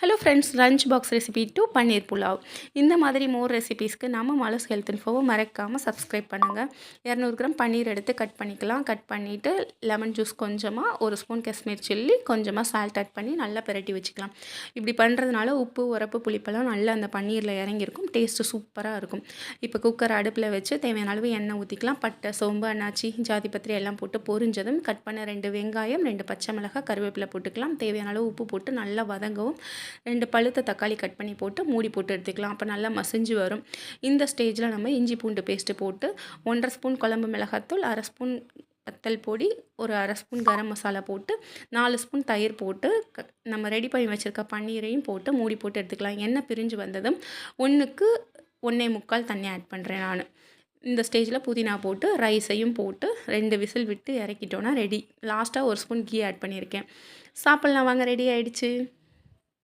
Hello friends, lunch box recipe to paneer pulao. இந்த மாதிரி மோர் ரெசிபீஸ்க்கு நம்ம மாலஸ் ஹெல்த் இன்ஃபோவை மறக்காமல் சப்ஸ்கிரைப் பண்ணுங்கள். 200 கிராம் பன்னீர் எடுத்து கட் பண்ணிக்கலாம். கட் பண்ணிவிட்டு லெமன் ஜூஸ் கொஞ்சமாக, ஒரு ஸ்பூன் காஷ்மீர் சில்லி, கொஞ்சமாக சால்ட் ஆட் பண்ணி நல்லா பிரட்டி வச்சுக்கலாம். இப்படி பண்ணுறதுனால உப்பு, உரப்பு, புளிப்பெல்லாம் நல்லா அந்த பன்னீரில் இறங்கியிருக்கும். டேஸ்ட்டு சூப்பராக இருக்கும். இப்போ குக்கர் அடுப்பில் வச்சு தேவையான அளவு எண்ணெய் ஊற்றிக்கலாம். பட்டை, சோம்பு, அன்னாச்சி, ஜாதிபத்திரி எல்லாம் போட்டு பொரிஞ்சதும் கட் பண்ண 2 வெங்காயம், 2 பச்சை மிளகாய், கருவேப்பிலை போட்டுக்கலாம். தேவையான அளவு உப்பு போட்டு நல்லா வதங்கவும் 2 பழுத்த தக்காளி கட் பண்ணி போட்டு மூடி போட்டு எடுத்துக்கலாம். அப்போ நல்லா மசிஞ்சு வரும். இந்த ஸ்டேஜில் நம்ம இஞ்சி பூண்டு பேஸ்ட்டு போட்டு 1.5 ஸ்பூன் குழம்பு மிளகாத்தூள், 1/2 ஸ்பூன் வத்தல் பொடி, ஒரு 1/2 ஸ்பூன் கரம் மசாலா போட்டு 4 ஸ்பூன் தயிர் போட்டு நம்ம ரெடி பண்ணி வச்சுருக்க பன்னீரையும் போட்டு மூடி போட்டு எடுத்துக்கலாம். எண்ணெய் பிரிஞ்சு வந்ததும் 1க்கு 1.25 தண்ணி ஆட் பண்ணுறேன் நான். இந்த ஸ்டேஜில் புதினா போட்டு ரைஸையும் போட்டு 2 விசில் விட்டு இறக்கிட்டோன்னா ரெடி. லாஸ்ட்டாக 1 ஸ்பூன் கீ ஆட் பண்ணியிருக்கேன். சாப்பிட்லாம் வாங்க, ரெடி ஆகிடுச்சு.